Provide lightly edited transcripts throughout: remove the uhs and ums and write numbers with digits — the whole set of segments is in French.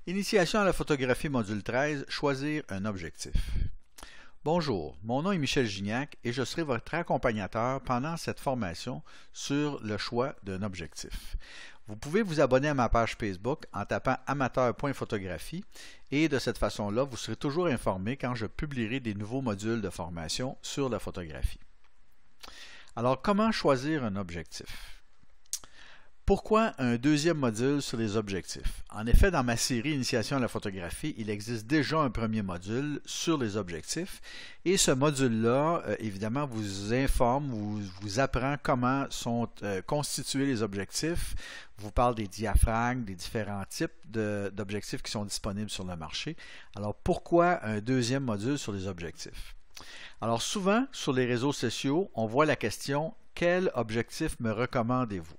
Initiation à la photographie module 13, choisir un objectif. Bonjour, mon nom est Michel Gignac et je serai votre accompagnateur pendant cette formation sur le choix d'un objectif. Vous pouvez vous abonner à ma page Facebook en tapant amateur.photographie et de cette façon-là, vous serez toujours informé quand je publierai des nouveaux modules de formation sur la photographie. Alors, comment choisir un objectif? Pourquoi un deuxième module sur les objectifs? En effet, dans ma série Initiation à la photographie, il existe déjà un premier module sur les objectifs et ce module-là, évidemment, vous informe, vous apprend comment sont constitués les objectifs, vous parle des diaphragmes, des différents types d'objectifs qui sont disponibles sur le marché. Alors, pourquoi un deuxième module sur les objectifs? Alors, souvent, sur les réseaux sociaux, on voit la question « Quel objectif me recommandez-vous »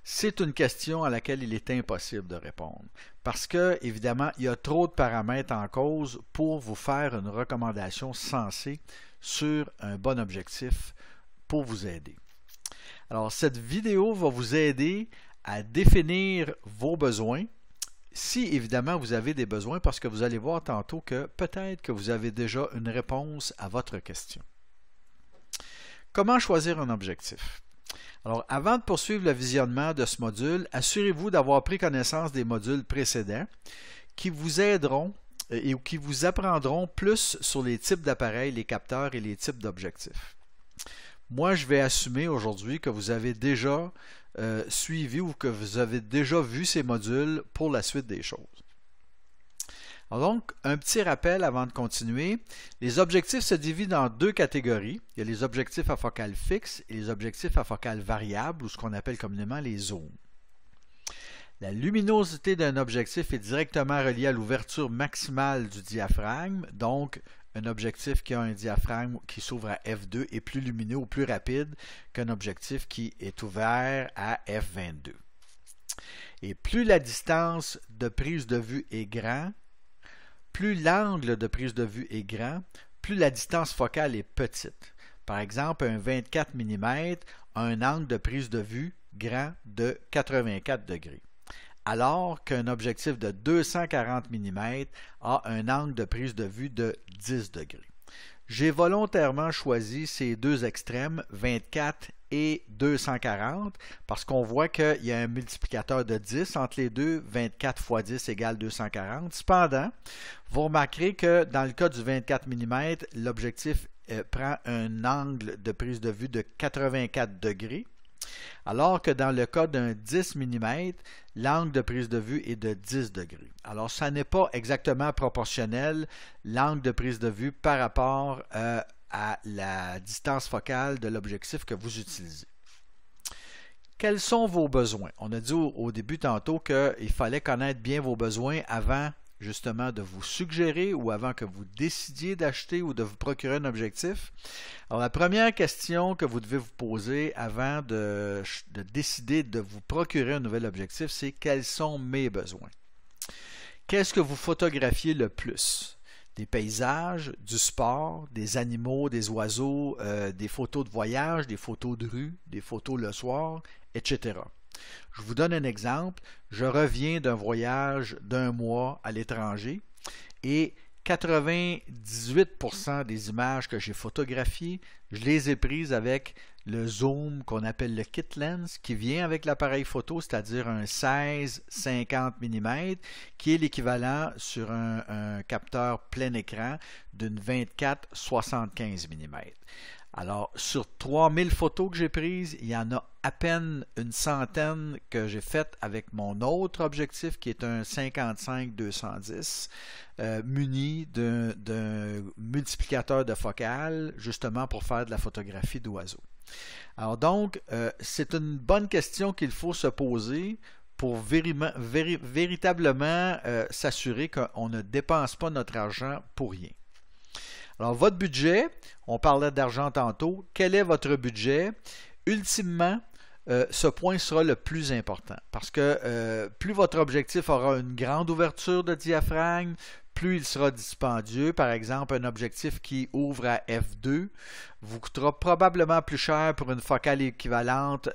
C'est une question à laquelle il est impossible de répondre parce que, évidemment, il y a trop de paramètres en cause pour vous faire une recommandation sensée sur un bon objectif pour vous aider. Alors, cette vidéo va vous aider à définir vos besoins, si évidemment vous avez des besoins, parce que vous allez voir tantôt que peut-être que vous avez déjà une réponse à votre question. Comment choisir un objectif? Alors, avant de poursuivre le visionnement de ce module, assurez-vous d'avoir pris connaissance des modules précédents qui vous aideront et qui vous apprendront plus sur les types d'appareils, les capteurs et les types d'objectifs. Moi, je vais assumer aujourd'hui que vous avez déjà suivi ou que vous avez déjà vu ces modules pour la suite des choses. Alors donc, un petit rappel avant de continuer. Les objectifs se divisent en deux catégories. Il y a les objectifs à focale fixe et les objectifs à focale variable, ou ce qu'on appelle communément les zooms. La luminosité d'un objectif est directement reliée à l'ouverture maximale du diaphragme. Donc, un objectif qui a un diaphragme qui s'ouvre à f2 est plus lumineux ou plus rapide qu'un objectif qui est ouvert à f22. Et plus la distance de prise de vue est grande, plus l'angle de prise de vue est grand, plus la distance focale est petite. Par exemple, un 24 mm a un angle de prise de vue grand de 84 degrés, alors qu'un objectif de 240 mm a un angle de prise de vue de 10 degrés. J'ai volontairement choisi ces deux extrêmes, 24 et 240, parce qu'on voit qu'il y a un multiplicateur de 10 entre les deux, 24 fois 10 égale 240. Cependant, vous remarquerez que dans le cas du 24 mm, l'objectif prend un angle de prise de vue de 84 degrés, alors que dans le cas d'un 10 mm, l'angle de prise de vue est de 10 degrés. Alors, ça n'est pas exactement proportionnel, l'angle de prise de vue par rapport à la distance focale de l'objectif que vous utilisez. Quels sont vos besoins? On a dit au début tantôt qu'il fallait connaître bien vos besoins avant justement de vous suggérer ou avant que vous décidiez d'acheter ou de vous procurer un objectif. Alors, la première question que vous devez vous poser avant de décider de vous procurer un nouvel objectif, c'est quels sont mes besoins? Qu'est-ce que vous photographiez le plus? Des paysages, du sport, des animaux, des oiseaux, des photos de voyage, des photos de rue, des photos le soir, etc. Je vous donne un exemple. Je reviens d'un voyage d'un mois à l'étranger et 98% des images que j'ai photographiées, je les ai prises avec le zoom qu'on appelle le kit lens qui vient avec l'appareil photo, c'est-à-dire un 16-50 mm qui est l'équivalent sur un capteur plein écran d'une 24-75 mm. Alors, sur 3000 photos que j'ai prises, il y en a à peine une centaine que j'ai faites avec mon autre objectif qui est un 55-210 muni d'un multiplicateur de focale justement pour faire de la photographie d'oiseaux. Alors donc, c'est une bonne question qu'il faut se poser pour véritablement s'assurer qu'on ne dépense pas notre argent pour rien. Alors, votre budget, on parlait d'argent tantôt. Quel est votre budget? Ultimement, ce point sera le plus important parce que plus votre objectif aura une grande ouverture de diaphragme, plus il sera dispendieux. Par exemple, un objectif qui ouvre à f2 vous coûtera probablement plus cher pour une focale équivalente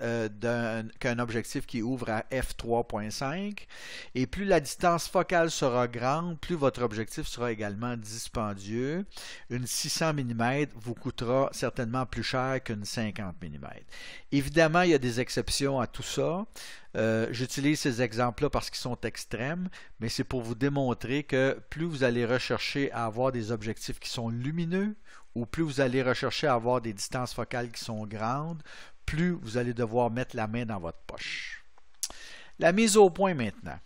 qu'un objectif qui ouvre à f3.5. Et plus la distance focale sera grande, plus votre objectif sera également dispendieux. Une 600 mm vous coûtera certainement plus cher qu'une 50 mm. Évidemment, il y a des exceptions à tout ça. J'utilise ces exemples-là parce qu'ils sont extrêmes, mais c'est pour vous démontrer que plus vous allez rechercher à avoir des objectifs qui sont lumineux, ou plus vous allez rechercher à avoir des distances focales qui sont grandes, plus vous allez devoir mettre la main dans votre poche. La mise au point maintenant.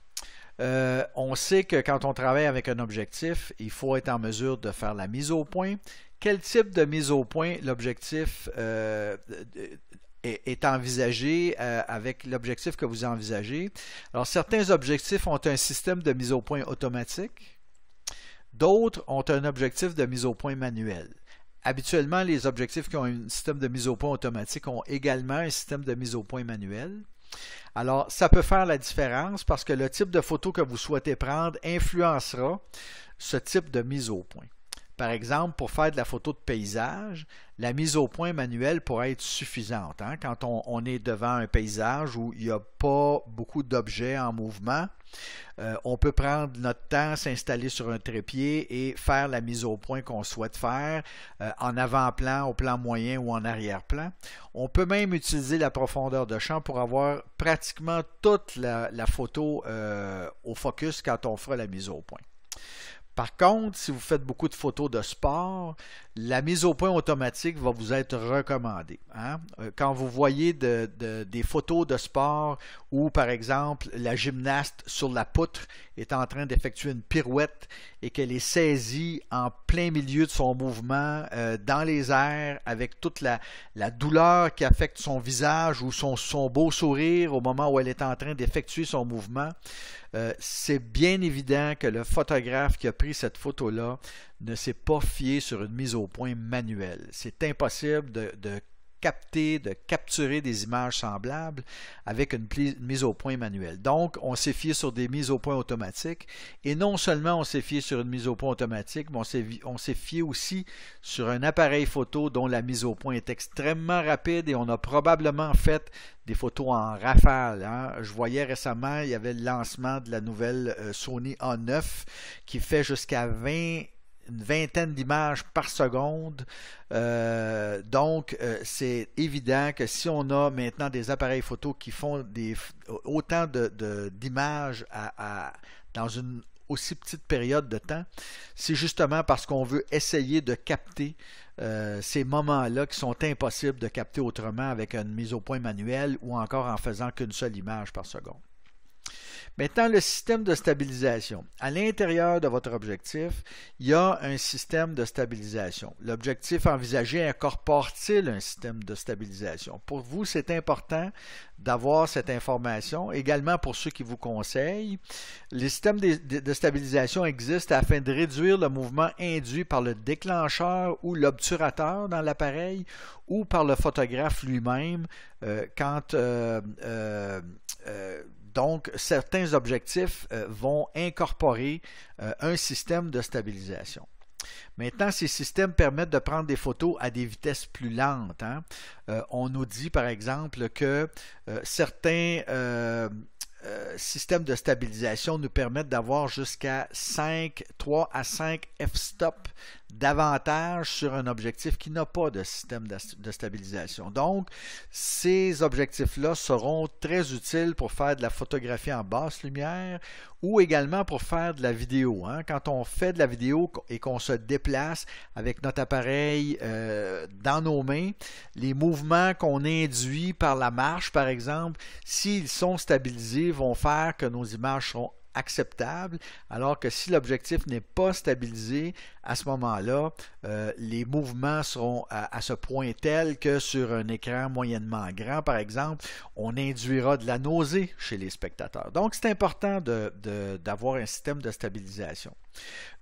On sait que quand on travaille avec un objectif, il faut être en mesure de faire la mise au point. Quel type de mise au point l'objectif est envisagé avec l'objectif que vous envisagez? Alors, certains objectifs ont un système de mise au point automatique. D'autres ont un objectif de mise au point manuel. Habituellement, les objectifs qui ont un système de mise au point automatique ont également un système de mise au point manuel. Alors, ça peut faire la différence parce que le type de photo que vous souhaitez prendre influencera ce type de mise au point. Par exemple, pour faire de la photo de paysage, la mise au point manuelle pourrait être suffisante. Quand on est devant un paysage où il n'y a pas beaucoup d'objets en mouvement, on peut prendre notre temps, s'installer sur un trépied et faire la mise au point qu'on souhaite faire en avant-plan, au plan moyen ou en arrière-plan. On peut même utiliser la profondeur de champ pour avoir pratiquement toute la photo au focus quand on fera la mise au point. Par contre, si vous faites beaucoup de photos de sport, la mise au point automatique va vous être recommandée. Quand vous voyez des photos de sport où, par exemple, la gymnaste sur la poutre est en train d'effectuer une pirouette et qu'elle est saisie en plein milieu de son mouvement dans les airs avec toute la douleur qui affecte son visage ou son beau sourire au moment où elle est en train d'effectuer son mouvement, c'est bien évident que le photographe qui a pris cette photo-là ne s'est pas fié sur une mise au point manuelle. C'est impossible de capturer des images semblables avec une mise au point manuelle. Donc, on s'est fié sur des mises au point automatiques et non seulement on s'est fié sur une mise au point automatique, mais on s'est fié aussi sur un appareil photo dont la mise au point est extrêmement rapide et on a probablement fait des photos en rafale. Je voyais récemment, il y avait le lancement de la nouvelle Sony A9 qui fait jusqu'à une vingtaine d'images par seconde. Donc, c'est évident que si on a maintenant des appareils photo qui font autant d'images dans une aussi petite période de temps, c'est justement parce qu'on veut essayer de capter ces moments-là qui sont impossibles de capter autrement avec une mise au point manuelle ou encore en faisant qu'une seule image par seconde. Maintenant, le système de stabilisation. À l'intérieur de votre objectif, il y a un système de stabilisation. L'objectif envisagé incorpore-t-il un système de stabilisation? Pour vous, c'est important d'avoir cette information. Également pour ceux qui vous conseillent, les systèmes de stabilisation existent afin de réduire le mouvement induit par le déclencheur ou l'obturateur dans l'appareil ou par le photographe lui-même donc, certains objectifs vont incorporer un système de stabilisation. Maintenant, ces systèmes permettent de prendre des photos à des vitesses plus lentes. On nous dit, par exemple, que certains systèmes de stabilisation nous permettent d'avoir jusqu'à 3 à 5 f-stop d'avantage sur un objectif qui n'a pas de système de stabilisation. Donc, ces objectifs-là seront très utiles pour faire de la photographie en basse lumière ou également pour faire de la vidéo. Quand on fait de la vidéo et qu'on se déplace avec notre appareil dans nos mains, les mouvements qu'on induit par la marche, par exemple, s'ils sont stabilisés, vont faire que nos images seront acceptable, alors que si l'objectif n'est pas stabilisé, à ce moment-là, les mouvements seront à ce point tel que sur un écran moyennement grand, par exemple, on induira de la nausée chez les spectateurs. Donc, c'est important d'avoir un système de stabilisation.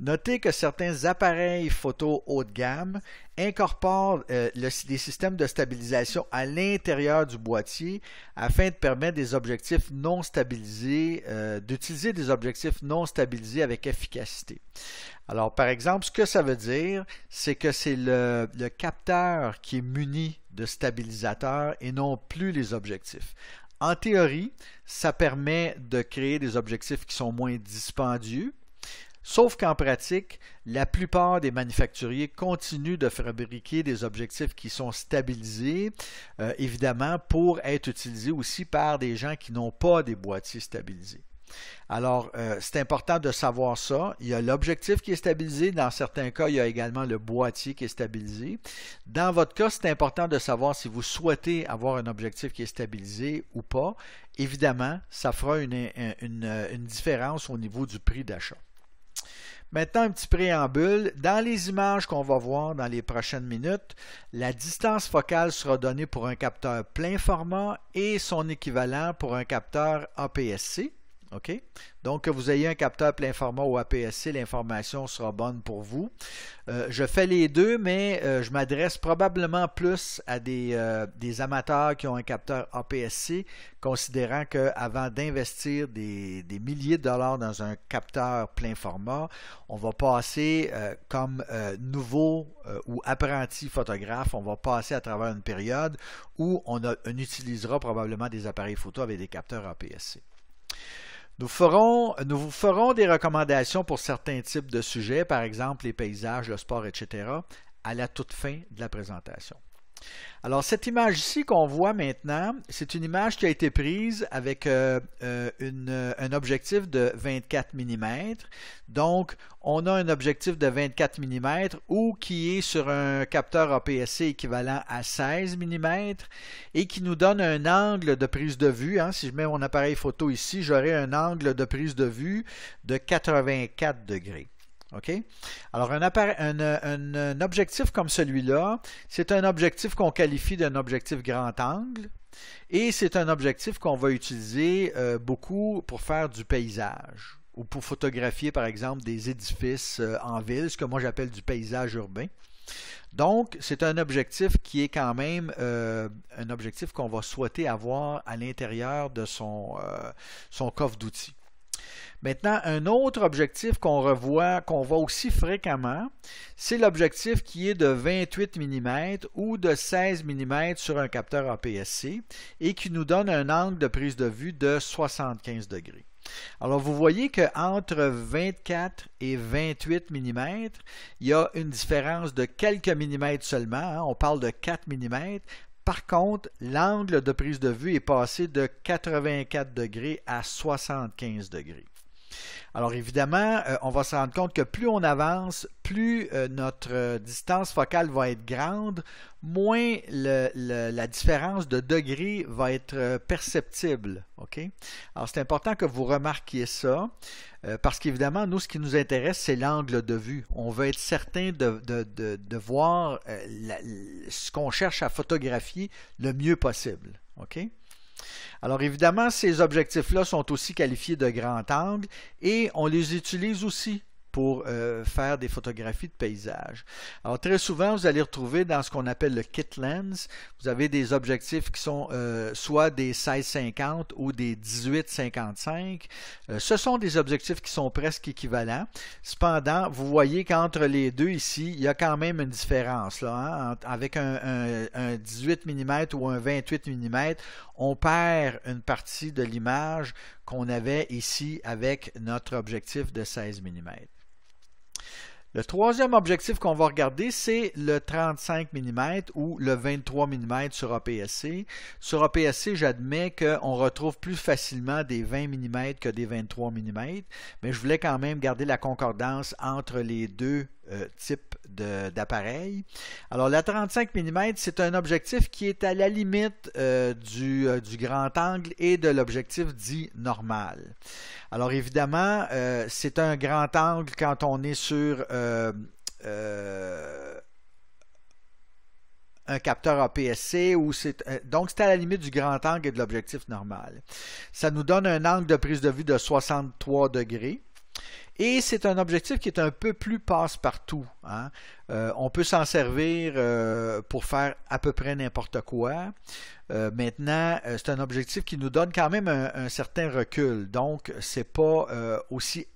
Notez que certains appareils photo haut de gamme incorporent des systèmes de stabilisation à l'intérieur du boîtier afin de permettre des objectifs non stabilisés, d'utiliser des objectifs non stabilisés avec efficacité. Alors, par exemple, ce que ça veut dire, c'est que c'est le capteur qui est muni de stabilisateurs et non plus les objectifs. En théorie, ça permet de créer des objectifs qui sont moins dispendieux, sauf qu'en pratique, la plupart des manufacturiers continuent de fabriquer des objectifs qui sont stabilisés, évidemment, pour être utilisés aussi par des gens qui n'ont pas des boîtiers stabilisés. Alors, c'est important de savoir ça. Il y a l'objectif qui est stabilisé. Dans certains cas, il y a également le boîtier qui est stabilisé. Dans votre cas, c'est important de savoir si vous souhaitez avoir un objectif qui est stabilisé ou pas. Évidemment, ça fera une différence au niveau du prix d'achat. Maintenant, un petit préambule. Dans les images qu'on va voir dans les prochaines minutes, la distance focale sera donnée pour un capteur plein format et son équivalent pour un capteur APS-C. OK? Donc, que vous ayez un capteur plein format ou APS-C, l'information sera bonne pour vous. Je fais les deux, mais je m'adresse probablement plus à des amateurs qui ont un capteur APS-C, considérant qu'avant d'investir des milliers de dollars dans un capteur plein format, on va passer comme nouveau ou apprenti photographe, on va passer à travers une période où on utilisera probablement des appareils photo avec des capteurs APS-C. Nous vous ferons des recommandations pour certains types de sujets, par exemple les paysages, le sport, etc., à la toute fin de la présentation. Alors, cette image ici qu'on voit maintenant, c'est une image qui a été prise avec un objectif de 24 mm. Donc, on a un objectif de 24 mm ou qui est sur un capteur APS-C équivalent à 16 mm et qui nous donne un angle de prise de vue. Si je mets mon appareil photo ici, j'aurai un angle de prise de vue de 84 degrés. Okay? Alors, un objectif comme celui-là, c'est un objectif qu'on qualifie d'un objectif grand angle et c'est un objectif qu'on va utiliser beaucoup pour faire du paysage ou pour photographier, par exemple, des édifices en ville, ce que moi j'appelle du paysage urbain. Donc, c'est un objectif qui est quand même un objectif qu'on va souhaiter avoir à l'intérieur de son coffre d'outils. Maintenant, un autre objectif qu'on voit aussi fréquemment, c'est l'objectif qui est de 28 mm ou de 16 mm sur un capteur APS-C et qui nous donne un angle de prise de vue de 75 degrés. Alors, vous voyez qu'entre 24 et 28 mm, il y a une différence de quelques millimètres seulement. On parle de 4 mm. Par contre, l'angle de prise de vue est passé de 84 degrés à 75 degrés. Alors évidemment, on va se rendre compte que plus on avance, plus notre distance focale va être grande, moins la différence de degrés va être perceptible. Okay? Alors c'est important que vous remarquiez ça, parce qu'évidemment, nous, ce qui nous intéresse, c'est l'angle de vue. On veut être certain de voir ce qu'on cherche à photographier le mieux possible. Okay? Alors évidemment, ces objectifs-là sont aussi qualifiés de grand angle et on les utilise aussi pour faire des photographies de paysage. Alors très souvent, vous allez retrouver dans ce qu'on appelle le kit lens, vous avez des objectifs qui sont soit des 16-50 ou des 18-55. Ce sont des objectifs qui sont presque équivalents. Cependant, vous voyez qu'entre les deux ici, il y a quand même une différence. Là, avec un 18 mm ou un 28 mm, on perd une partie de l'image qu'on avait ici avec notre objectif de 16 mm. Le troisième objectif qu'on va regarder, c'est le 35 mm ou le 23 mm sur APS-C. Sur APS-C, j'admets qu'on retrouve plus facilement des 20 mm que des 23 mm, mais je voulais quand même garder la concordance entre les deux types d'appareils. Alors, la 35 mm, c'est un objectif qui est à la limite du grand angle et de l'objectif dit normal. Alors, évidemment, c'est un grand angle quand on est sur un capteur APS-C, donc c'est à la limite du grand angle et de l'objectif normal. Ça nous donne un angle de prise de vue de 63 degrés. Et c'est un objectif qui est un peu plus passe-partout, hein. On peut s'en servir pour faire à peu près n'importe quoi. Maintenant, c'est un objectif qui nous donne quand même un certain recul. Donc, c'est pas aussi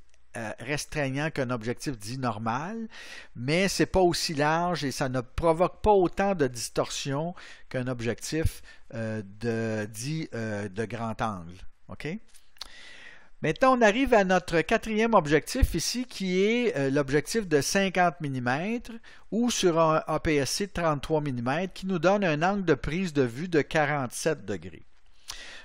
restreignant qu'un objectif dit normal, mais c'est pas aussi large et ça ne provoque pas autant de distorsion qu'un objectif dit de grand angle. OK? Maintenant, on arrive à notre quatrième objectif ici, qui est l'objectif de 50 mm ou sur un APS-C de 33 mm qui nous donne un angle de prise de vue de 47 degrés.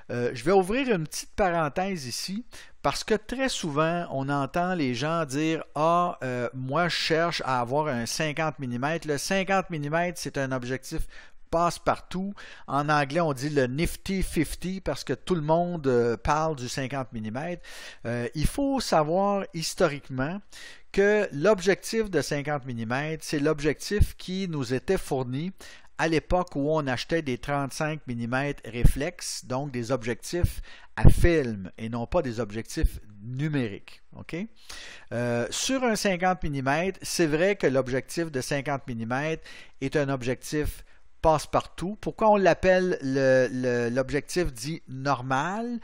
Je vais ouvrir une petite parenthèse ici parce que très souvent, on entend les gens dire « Ah, moi, je cherche à avoir un 50 mm. Le 50 mm, c'est un objectif passe-partout. En anglais, on dit le Nifty 50 parce que tout le monde parle du 50 mm. Il faut savoir historiquement que l'objectif de 50 mm, c'est l'objectif qui nous était fourni à l'époque où on achetait des 35 mm réflexes, donc des objectifs à film et non pas des objectifs numériques. Okay? Sur un 50 mm, c'est vrai que l'objectif de 50 mm est un objectif passe-partout. Pourquoi on l'appelle l'objectif dit normal?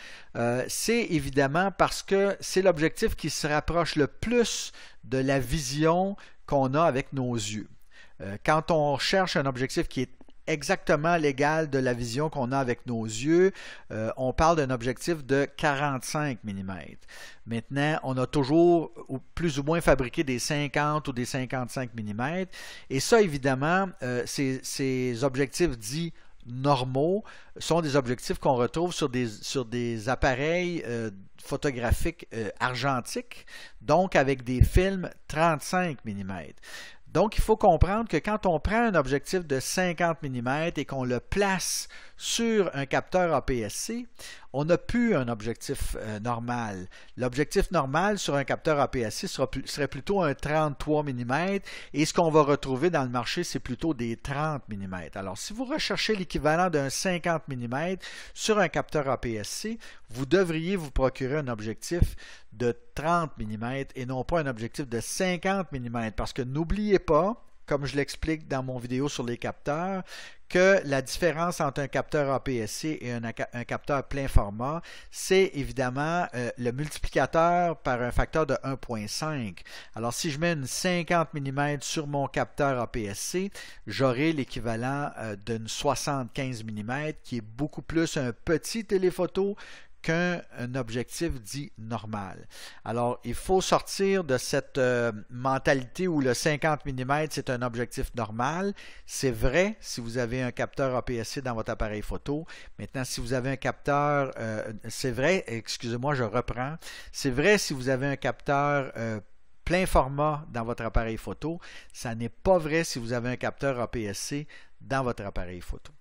C'est évidemment parce que c'est l'objectif qui se rapproche le plus de la vision qu'on a avec nos yeux. Quand on cherche un objectif qui est exactement l'égal de la vision qu'on a avec nos yeux, on parle d'un objectif de 45 mm. Maintenant, on a toujours plus ou moins fabriqué des 50 ou des 55 mm. Et ça, évidemment, ces objectifs dits normaux sont des objectifs qu'on retrouve sur des appareils photographiques argentiques, donc avec des films 35 mm. Donc, il faut comprendre que quand on prend un objectif de 50 mm et qu'on le place sur un capteur APS-C, on n'a plus un objectif normal. L'objectif normal sur un capteur APS-C serait plutôt un 33 mm et ce qu'on va retrouver dans le marché, c'est plutôt des 30 mm. Alors, si vous recherchez l'équivalent d'un 50 mm sur un capteur APS-C, vous devriez vous procurer un objectif de 30 mm et non pas un objectif de 50 mm parce que n'oubliez pas, comme je l'explique dans mon vidéo sur les capteurs, que la différence entre un capteur APS-C et un capteur plein format, c'est évidemment le multiplicateur par un facteur de 1,5. Alors, si je mets une 50 mm sur mon capteur APS-C, j'aurai l'équivalent d'une 75 mm qui est beaucoup plus un petit téléphoto qu'un objectif dit normal. Alors, il faut sortir de cette mentalité où le 50 mm, c'est un objectif normal. C'est vrai si vous avez un capteur APS-C dans votre appareil photo. Maintenant, si vous avez un capteur, c'est vrai, excusez-moi, je reprends. C'est vrai si vous avez un capteur plein format dans votre appareil photo. Ça n'est pas vrai si vous avez un capteur APS-C dans votre appareil photo.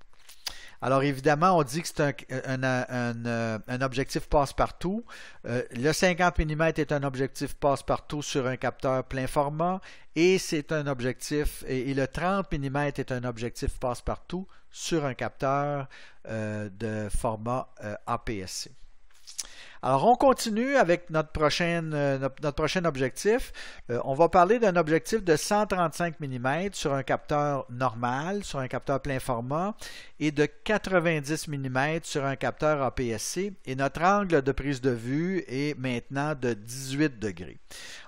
Alors évidemment, on dit que c'est un objectif passe-partout. Le 50 mm est un objectif passe-partout sur un capteur plein format et c'est un objectif, et le 30 mm est un objectif passe-partout sur un capteur de format APS-C. Alors, on continue avec notre prochain objectif. On va parler d'un objectif de 135 mm sur un capteur normal, sur un capteur plein format, et de 90 mm sur un capteur APS-C. Et notre angle de prise de vue est maintenant de 18 degrés.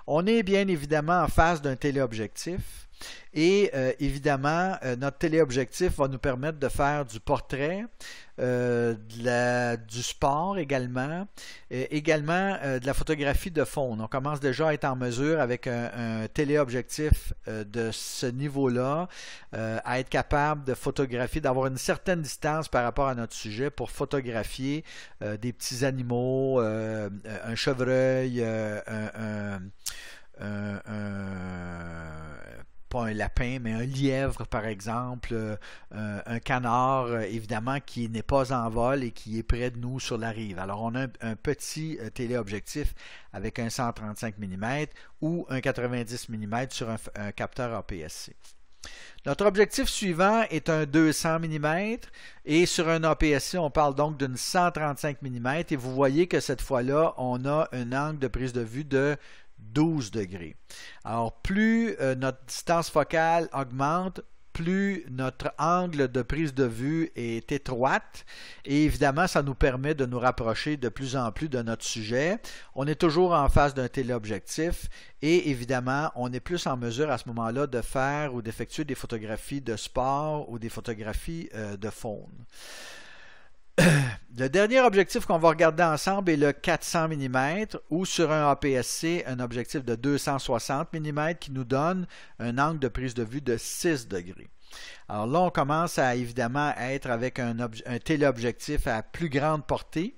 On est bien évidemment en face d'un téléobjectif. Et évidemment, notre téléobjectif va nous permettre de faire du portrait, du sport également, de la photographie de fond. On commence déjà à être en mesure avec un téléobjectif de ce niveau-là, à être capable de photographier, d'avoir une certaine distance par rapport à notre sujet pour photographier des petits animaux, un chevreuil, pas un lapin, mais un lièvre, par exemple, un canard, évidemment, qui n'est pas en vol et qui est près de nous sur la rive. Alors, on a un petit téléobjectif avec un 135 mm ou un 90 mm sur un capteur APS-C. Notre objectif suivant est un 200 mm et sur un APS-C, on parle donc d'une 135 mm et vous voyez que cette fois-là, on a un angle de prise de vue de 12 degrés. Alors, plus notre distance focale augmente, plus notre angle de prise de vue est étroite et évidemment, ça nous permet de nous rapprocher de plus en plus de notre sujet. On est toujours en face d'un téléobjectif et évidemment, on est plus en mesure à ce moment-là de faire ou d'effectuer des photographies de sport ou des photographies de faune. Le dernier objectif qu'on va regarder ensemble est le 400 mm ou sur un APS-C, un objectif de 260 mm qui nous donne un angle de prise de vue de 6 degrés. Alors là, on commence à évidemment être avec un téléobjectif à plus grande portée.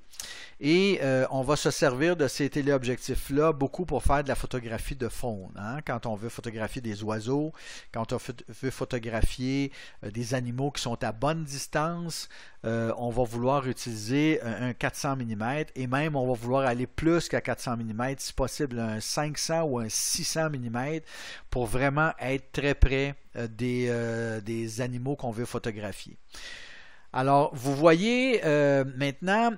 Et on va se servir de ces téléobjectifs-là beaucoup pour faire de la photographie de faune. Hein? Quand on veut photographier des oiseaux, quand on veut photographier des animaux qui sont à bonne distance, on va vouloir utiliser un 400 mm et même on va vouloir aller plus qu'à 400 mm, si possible un 500 ou un 600 mm pour vraiment être très près des animaux qu'on veut photographier. Alors, vous voyez maintenant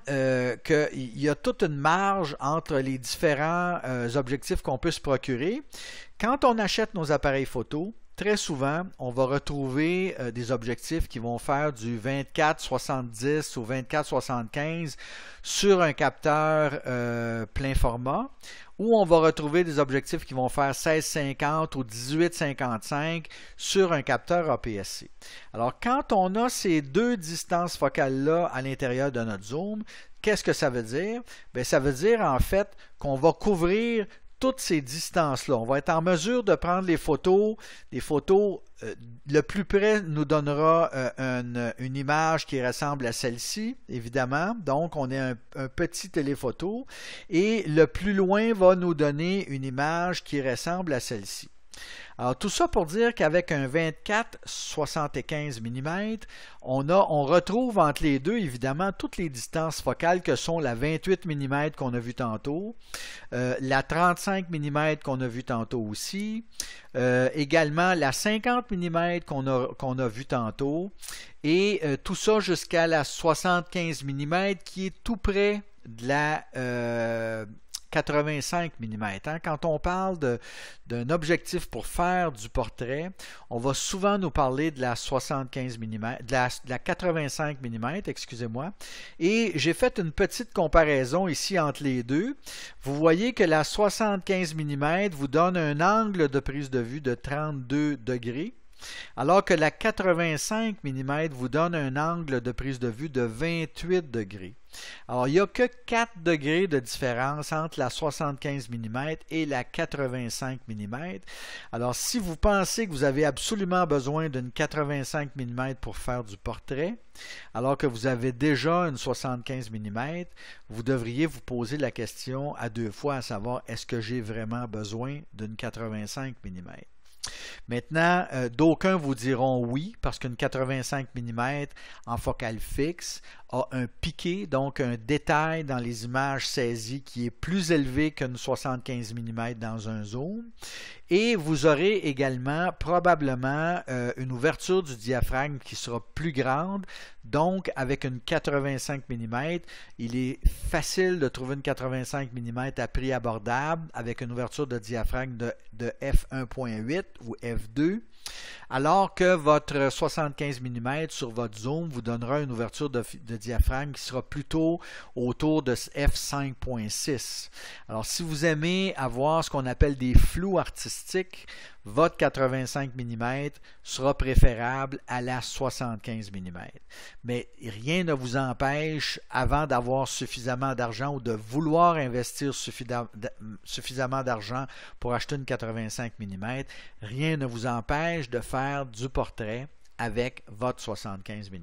qu'il y a toute une marge entre les différents objectifs qu'on peut se procurer. Quand on achète nos appareils photo, très souvent, on va retrouver des objectifs qui vont faire du 24-70 ou 24-75 sur un capteur plein format, ou on va retrouver des objectifs qui vont faire 16-50 ou 18-55 sur un capteur APS-C. Alors, quand on a ces deux distances focales-là à l'intérieur de notre zoom, qu'est-ce que ça veut dire? Bien, ça veut dire en fait qu'on va couvrir toutes ces distances-là. On va être en mesure de prendre les photos. Les photos, le plus près nous donnera une image qui ressemble à celle-ci, évidemment. Donc, on est un petit téléphoto. Et le plus loin va nous donner une image qui ressemble à celle-ci. Alors, tout ça pour dire qu'avec un 24-75 mm, on retrouve entre les deux, évidemment, toutes les distances focales que sont la 28 mm qu'on a vu tantôt, la 35 mm qu'on a vu tantôt aussi, également la 50 mm qu'on a vu tantôt, et tout ça jusqu'à la 75 mm qui est tout près de la 85 mm. Hein? Quand on parle d'un objectif pour faire du portrait, on va souvent nous parler de la 75 mm, de la 85 mm, excusez-moi. Et j'ai fait une petite comparaison ici entre les deux. Vous voyez que la 75 mm vous donne un angle de prise de vue de 32 degrés. Alors que la 85 mm vous donne un angle de prise de vue de 28 degrés. Alors, il n'y a que 4 degrés de différence entre la 75 mm et la 85 mm. Alors, si vous pensez que vous avez absolument besoin d'une 85 mm pour faire du portrait, alors que vous avez déjà une 75 mm, vous devriez vous poser la question à deux fois, à savoir, est-ce que j'ai vraiment besoin d'une 85 mm? Maintenant, d'aucuns vous diront oui, parce qu'une 85 mm en focale fixe a un piqué, donc un détail dans les images saisies qui est plus élevé qu'une 75 mm dans un zoom. Et vous aurez également probablement une ouverture du diaphragme qui sera plus grande. Donc, avec une 85 mm, il est facile de trouver une 85 mm à prix abordable avec une ouverture de diaphragme de f1.8 ou f2. Alors que votre 75 mm sur votre zoom vous donnera une ouverture de diaphragme qui sera plutôt autour de f5.6. Alors, si vous aimez avoir ce qu'on appelle des flous artistiques, votre 85 mm sera préférable à la 75 mm. Mais rien ne vous empêche, avant d'avoir suffisamment d'argent ou de vouloir investir suffisamment d'argent pour acheter une 85 mm, rien ne vous empêche de faire du portrait avec votre 75 mm.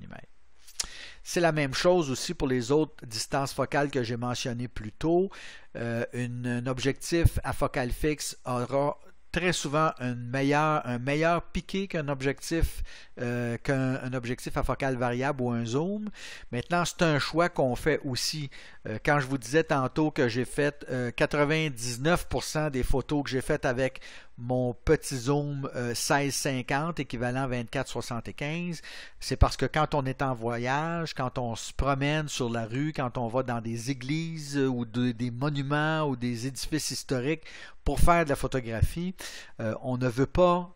C'est la même chose aussi pour les autres distances focales que j'ai mentionnées plus tôt. Un objectif à focale fixe aura très souvent un meilleur piqué qu'un objectif à focale variable ou un zoom. Maintenant, c'est un choix qu'on fait aussi Quand je vous disais tantôt que j'ai fait 99% des photos que j'ai faites avec mon petit zoom 16-50 équivalent 24-75, c'est parce que quand on est en voyage, quand on se promène sur la rue, quand on va dans des églises ou des monuments ou des édifices historiques pour faire de la photographie, on ne veut pas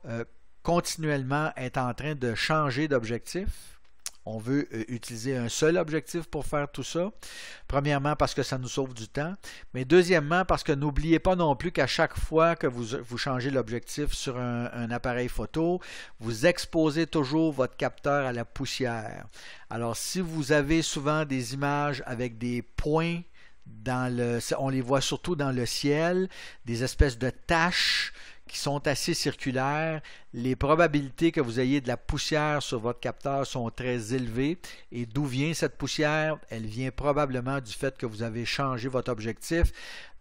continuellement être en train de changer d'objectif. On veut utiliser un seul objectif pour faire tout ça. Premièrement, parce que ça nous sauve du temps. Mais deuxièmement, parce que n'oubliez pas non plus qu'à chaque fois que vous changez l'objectif sur un appareil photo, vous exposez toujours votre capteur à la poussière. Alors, si vous avez souvent des images avec des points, on les voit surtout dans le ciel, des espèces de taches qui sont assez circulaires, les probabilités que vous ayez de la poussière sur votre capteur sont très élevées. Et d'où vient cette poussière? Elle vient probablement du fait que vous avez changé votre objectif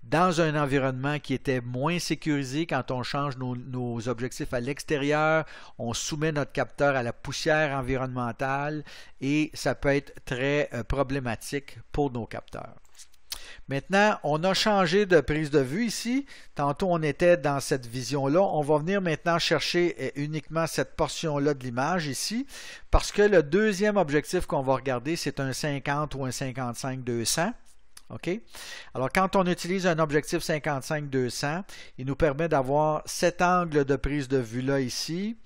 dans un environnement qui était moins sécurisé. Quand on change nos objectifs à l'extérieur, on soumet notre capteur à la poussière environnementale et ça peut être très problématique pour nos capteurs. Maintenant, on a changé de prise de vue ici. Tantôt, on était dans cette vision-là. On va venir maintenant chercher uniquement cette portion-là de l'image ici, parce que le deuxième objectif qu'on va regarder, c'est un 50 ou un 55-200. OK? Alors, quand on utilise un objectif 55-200, il nous permet d'avoir cet angle de prise de vue-là ici,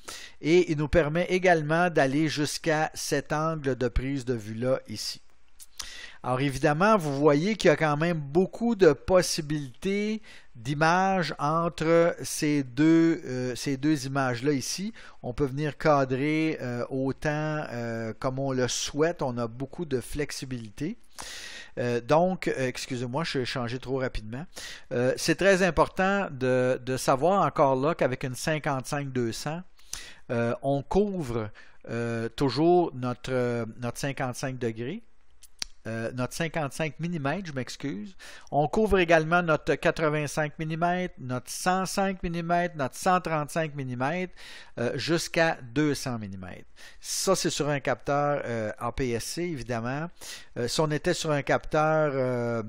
et il nous permet également d'aller jusqu'à cet angle de prise de vue-là ici. Alors évidemment, vous voyez qu'il y a quand même beaucoup de possibilités d'images entre ces deux images-là ici. On peut venir cadrer autant comme on le souhaite. On a beaucoup de flexibilité. Donc, excusez-moi, je suis changé trop rapidement. C'est très important de savoir encore là qu'avec une 55-200, on couvre toujours notre 55 degrés. Notre 55 mm, je m'excuse. On couvre également notre 85 mm, notre 105 mm, notre 135 mm jusqu'à 200 mm. Ça, c'est sur un capteur APS-C, évidemment. Si on était sur un capteur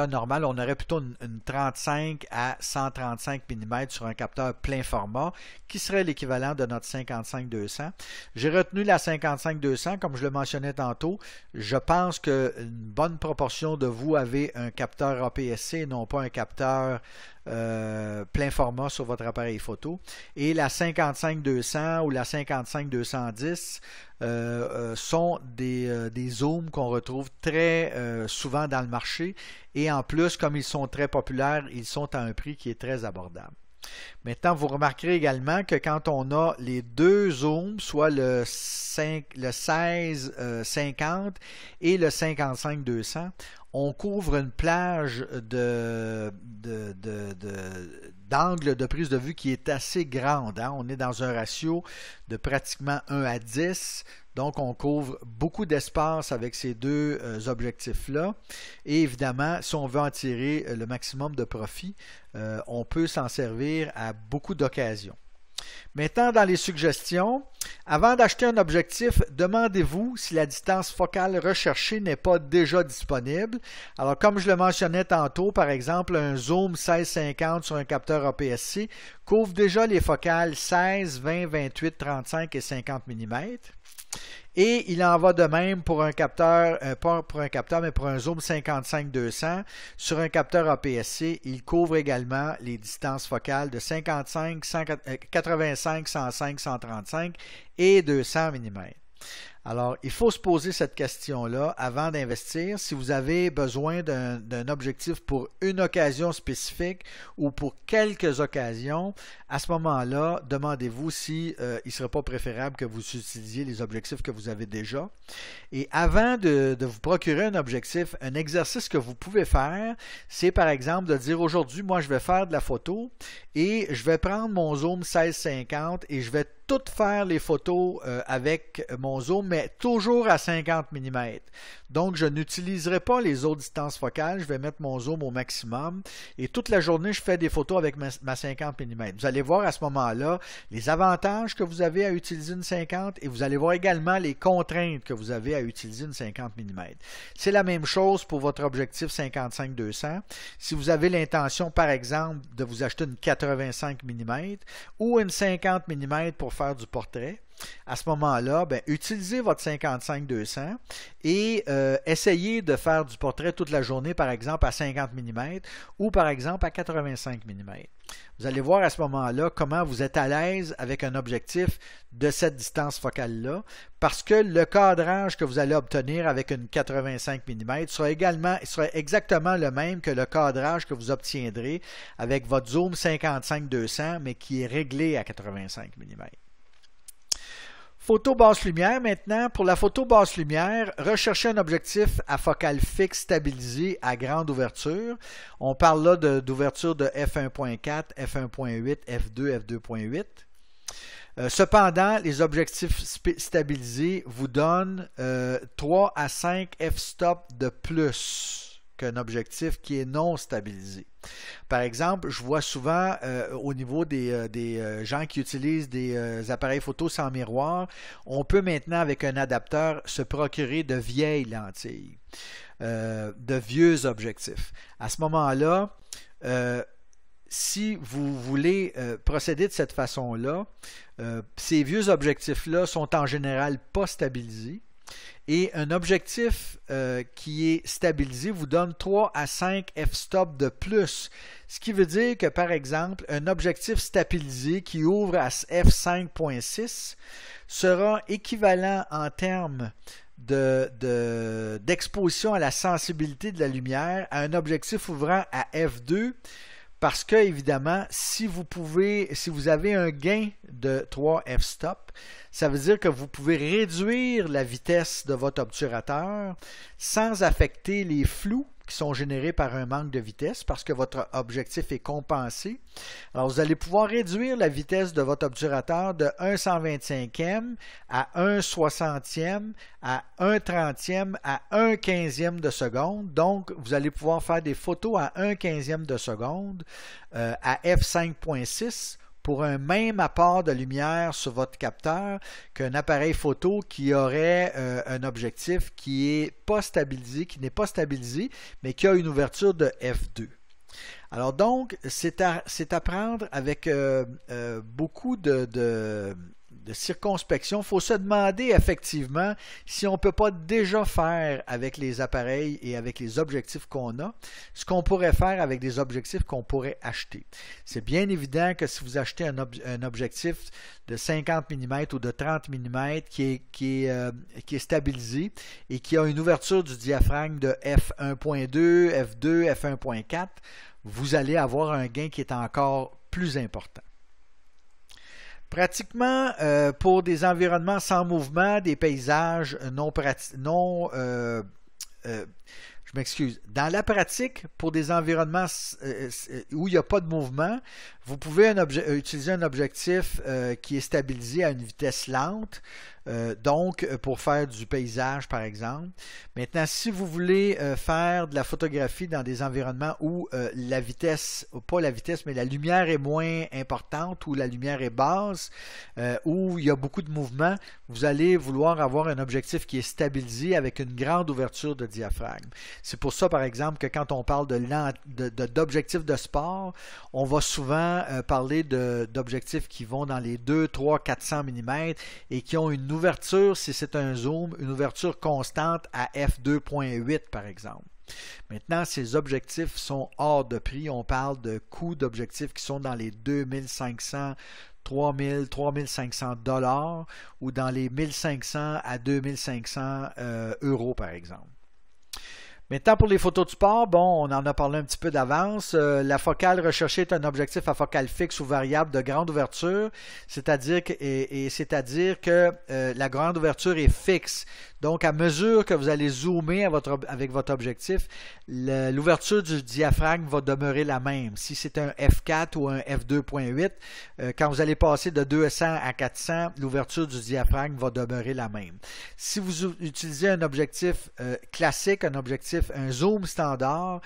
normal, on aurait plutôt une 35 à 135 mm sur un capteur plein format, qui serait l'équivalent de notre 55-200. J'ai retenu la 55-200, comme je le mentionnais tantôt. Je pense qu'une bonne proportion de vous avez un capteur APS-C et non pas un capteur plein format sur votre appareil photo. Et la 55-200 ou la 55-210 sont des zooms qu'on retrouve très souvent dans le marché, et en plus, comme ils sont très populaires, ils sont à un prix qui est très abordable. Maintenant, vous remarquerez également que quand on a les deux zooms, soit le 16-50 et le 55-200, on couvre une plage d'angle de prise de vue qui est assez grande. Hein? On est dans un ratio de pratiquement 1 à 10. Donc, on couvre beaucoup d'espace avec ces deux objectifs-là. Et évidemment, si on veut en tirer le maximum de profit, on peut s'en servir à beaucoup d'occasions. Maintenant, dans les suggestions, avant d'acheter un objectif, demandez-vous si la distance focale recherchée n'est pas déjà disponible. Alors, comme je le mentionnais tantôt, par exemple, un zoom 16-50 sur un capteur APS-C couvre déjà les focales 16, 20, 28, 35 et 50 mm. Et il en va de même pour un capteur, pas pour un capteur, mais pour un zoom 55-200. Sur un capteur APS-C, il couvre également les distances focales de 55, 85, 105, 135 et 200 mm. Alors, il faut se poser cette question-là avant d'investir. Si vous avez besoin d'un objectif pour une occasion spécifique ou pour quelques occasions, à ce moment-là, demandez-vous si il ne serait pas préférable que vous utilisiez les objectifs que vous avez déjà. Et avant de vous procurer un objectif, un exercice que vous pouvez faire, c'est par exemple de dire aujourd'hui, moi je vais faire de la photo et je vais prendre mon zoom 16-50 et je vais tout faire les photos avec mon zoom mais toujours à 50 mm. Donc, je n'utiliserai pas les autres distances focales. Je vais mettre mon zoom au maximum. Et toute la journée, je fais des photos avec ma 50 mm. Vous allez voir à ce moment-là les avantages que vous avez à utiliser une 50 et vous allez voir également les contraintes que vous avez à utiliser une 50 mm. C'est la même chose pour votre objectif 55-200. Si vous avez l'intention, par exemple, de vous acheter une 85 mm ou une 50 mm pour faire du portrait, à ce moment-là, utilisez votre 55-200 et essayez de faire du portrait toute la journée, par exemple à 50 mm ou par exemple à 85 mm. Vous allez voir à ce moment-là comment vous êtes à l'aise avec un objectif de cette distance focale-là, parce que le cadrage que vous allez obtenir avec une 85 mm sera exactement le même que le cadrage que vous obtiendrez avec votre zoom 55-200, mais qui est réglé à 85 mm. Photo basse lumière maintenant. Pour la photo basse lumière, recherchez un objectif à focale fixe stabilisé à grande ouverture. On parle là d'ouverture de f1.4, f1.8, f2, f2.8. Cependant, les objectifs stabilisés vous donnent 3 à 5 f-stop de plus qu'un objectif qui est non stabilisé. Par exemple, je vois souvent au niveau des gens qui utilisent des appareils photo sans miroir, on peut maintenant avec un adapteur se procurer de vieilles lentilles, de vieux objectifs. À ce moment-là, si vous voulez procéder de cette façon-là, ces vieux objectifs-là sont en général pas stabilisés. Et un objectif qui est stabilisé vous donne 3 à 5 f-stop de plus. Ce qui veut dire que, par exemple, un objectif stabilisé qui ouvre à f5.6 sera équivalent en termes d'exposition à la sensibilité de la lumière à un objectif ouvrant à f2. Parce que, évidemment, si vous avez un gain de 3 f-stop, ça veut dire que vous pouvez réduire la vitesse de votre obturateur sans affecter les flous qui sont générés par un manque de vitesse parce que votre objectif est compensé. Alors, vous allez pouvoir réduire la vitesse de votre obturateur de 1/125e à 1/60e à 1/30e à 1/15e de seconde. Donc, vous allez pouvoir faire des photos à 1/15e de seconde à f5.6 pour un même apport de lumière sur votre capteur qu'un appareil photo qui aurait un objectif qui n'est pas stabilisé, mais qui a une ouverture de f2. Alors donc, c'est à prendre avec beaucoup de circonspection. Il faut se demander effectivement si on ne peut pas déjà faire avec les appareils et avec les objectifs qu'on a, ce qu'on pourrait faire avec des objectifs qu'on pourrait acheter. C'est bien évident que si vous achetez un objectif de 50 mm ou de 30 mm qui est stabilisé et qui a une ouverture du diaphragme de f1.2, f2, f1.4, vous allez avoir un gain qui est encore plus important. Pratiquement, pour des environnements sans mouvement, des paysages je m'excuse. Dans la pratique, pour des environnements où il n'y a pas de mouvement, vous pouvez utiliser un objectif qui est stabilisé à une vitesse lente, donc pour faire du paysage par exemple. Maintenant, si vous voulez faire de la photographie dans des environnements où la vitesse, pas la vitesse, mais la lumière est moins importante, où la lumière est basse, où il y a beaucoup de mouvement, vous allez vouloir avoir un objectif qui est stabilisé avec une grande ouverture de diaphragme. C'est pour ça, par exemple, que quand on parle d'objectifs de sport, on va souvent parler d'objectifs qui vont dans les 2, 3, 400 mm et qui ont une ouverture, si c'est un zoom, une ouverture constante à f2.8 par exemple. Maintenant, ces objectifs sont hors de prix. On parle de coûts d'objectifs qui sont dans les 2500, 3000, 3500 $ ou dans les 1500 à 2500 € par exemple. Maintenant, pour les photos de sport, bon, on en a parlé un petit peu d'avance. La focale recherchée est un objectif à focale fixe ou variable de grande ouverture, c'est-à-dire que la grande ouverture est fixe. Donc, à mesure que vous allez zoomer avec votre objectif, l'ouverture du diaphragme va demeurer la même. Si c'est un f4 ou un f2.8, quand vous allez passer de 200 à 400, l'ouverture du diaphragme va demeurer la même. Si vous utilisez un objectif classique, un zoom standard,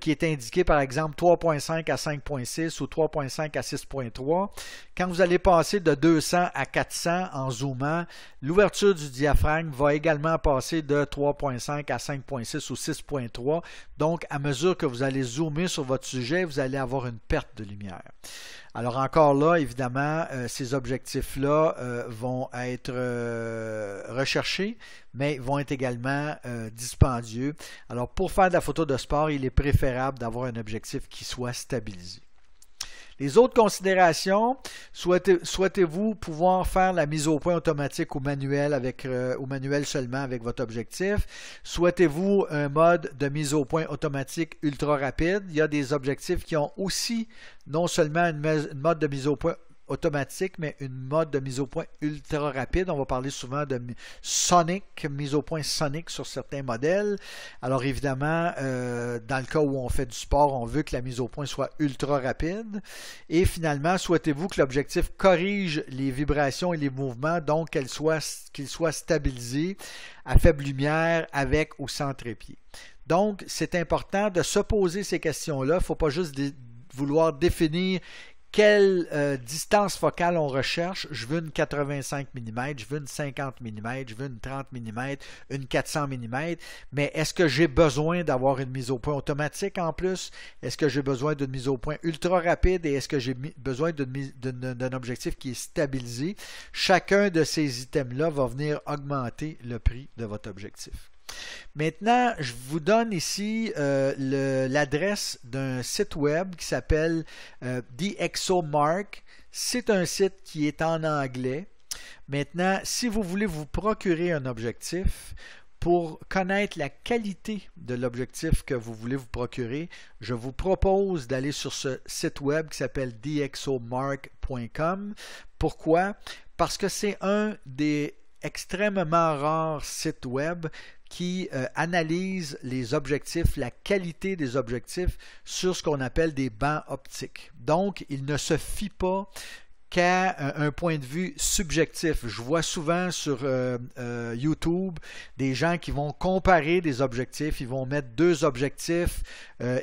qui est indiqué par exemple 3.5 à 5.6 ou 3.5 à 6.3, quand vous allez passer de 200 à 400 en zoomant, l'ouverture du diaphragme va également passer de 3.5 à 5.6 ou 6.3. Donc, à mesure que vous allez zoomer sur votre sujet, vous allez avoir une perte de lumière. Alors encore là, évidemment, ces objectifs-là vont être recherchés, mais vont être également dispendieux. Alors pour faire de la photo de sport, il est préférable d'avoir un objectif qui soit stabilisé. Les autres considérations, souhaitez-vous pouvoir faire la mise au point automatique ou manuel seulement avec votre objectif? Souhaitez-vous un mode de mise au point automatique ultra rapide? Il y a des objectifs qui ont aussi non seulement une mode de mise au point automatique, mais une mode de mise au point ultra rapide. On va parler souvent de mise au point sonic sur certains modèles. Alors évidemment, dans le cas où on fait du sport, on veut que la mise au point soit ultra rapide. Et finalement, souhaitez-vous que l'objectif corrige les vibrations et les mouvements, donc qu'il soit stabilisé à faible lumière avec ou sans trépied. Donc, c'est important de se poser ces questions-là. Il ne faut pas juste vouloir définir quelle distance focale on recherche. Je veux une 85 mm, je veux une 50 mm, je veux une 30 mm, une 400 mm, mais est-ce que j'ai besoin d'avoir une mise au point automatique en plus? Est-ce que j'ai besoin d'une mise au point ultra rapide et est-ce que j'ai besoin d'un objectif qui est stabilisé? Chacun de ces items-là va venir augmenter le prix de votre objectif. Maintenant, je vous donne ici l'adresse d'un site web qui s'appelle DxOMark. C'est un site qui est en anglais. Maintenant, si vous voulez vous procurer un objectif, pour connaître la qualité de l'objectif que vous voulez vous procurer, je vous propose d'aller sur ce site web qui s'appelle dxomark.com. Pourquoi? Parce que c'est un des extrêmement rares sites web qui analyse les objectifs, la qualité des objectifs sur ce qu'on appelle des bancs optiques. Donc, il ne se fie pas qu'à un point de vue subjectif. Je vois souvent sur YouTube des gens qui vont comparer des objectifs. Ils vont mettre deux objectifs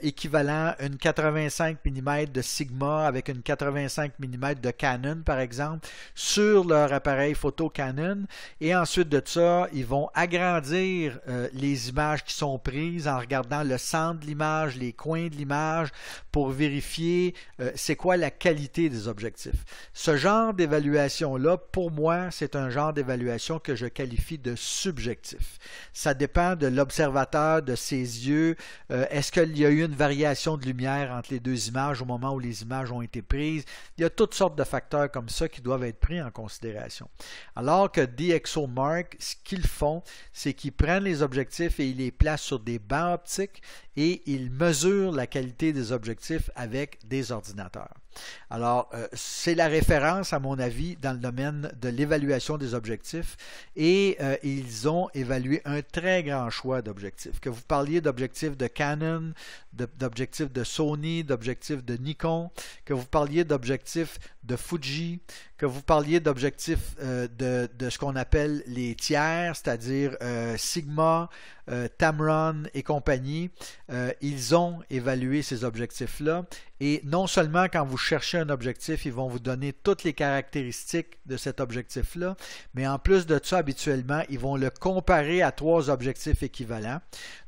équivalents, une 85 mm de Sigma avec une 85 mm de Canon, par exemple, sur leur appareil photo Canon. Et ensuite de ça, ils vont agrandir les images qui sont prises en regardant le centre de l'image, les coins de l'image, pour vérifier c'est quoi la qualité des objectifs. Ce genre d'évaluation-là, pour moi, c'est un genre d'évaluation que je qualifie de subjectif. Ça dépend de l'observateur, de ses yeux. Est-ce qu'il y a eu une variation de lumière entre les deux images au moment où les images ont été prises? Il y a toutes sortes de facteurs comme ça qui doivent être pris en considération. Alors que DxOMark, ce qu'ils font, c'est qu'ils prennent les objectifs et ils les placent sur des bancs optiques et ils mesurent la qualité des objectifs avec des ordinateurs. Alors, c'est la référence, à mon avis, dans le domaine de l'évaluation des objectifs et ils ont évalué un très grand choix d'objectifs. Que vous parliez d'objectifs de Canon, d'objectifs de Sony, d'objectifs de Nikon, que vous parliez d'objectifs de Fuji, que vous parliez d'objectifs de ce qu'on appelle les tiers, c'est-à-dire Sigma, Tamron et compagnie, ils ont évalué ces objectifs-là et non seulement quand vous cherchez un objectif, ils vont vous donner toutes les caractéristiques de cet objectif-là, mais en plus de ça, habituellement, ils vont le comparer à trois objectifs équivalents.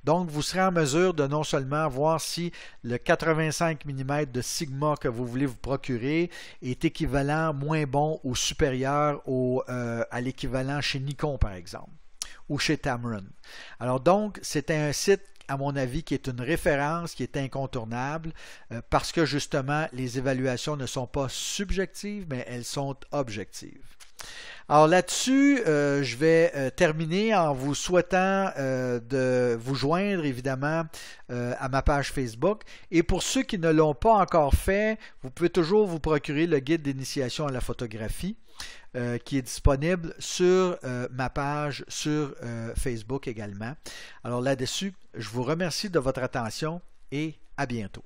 Donc, vous serez en mesure de non seulement voir si le 85 mm de Sigma que vous voulez vous procurer est équivalent, moins bon ou supérieur à l'équivalent chez Nikon, par exemple, ou chez Tamron. Alors donc, c'est un site, à mon avis, qui est une référence, qui est incontournable, parce que justement, les évaluations ne sont pas subjectives, mais elles sont objectives. Alors là-dessus, je vais terminer en vous souhaitant de vous joindre évidemment à ma page Facebook. Et pour ceux qui ne l'ont pas encore fait, vous pouvez toujours vous procurer le guide d'initiation à la photographie qui est disponible sur ma page sur Facebook également. Alors là-dessus, je vous remercie de votre attention et à bientôt.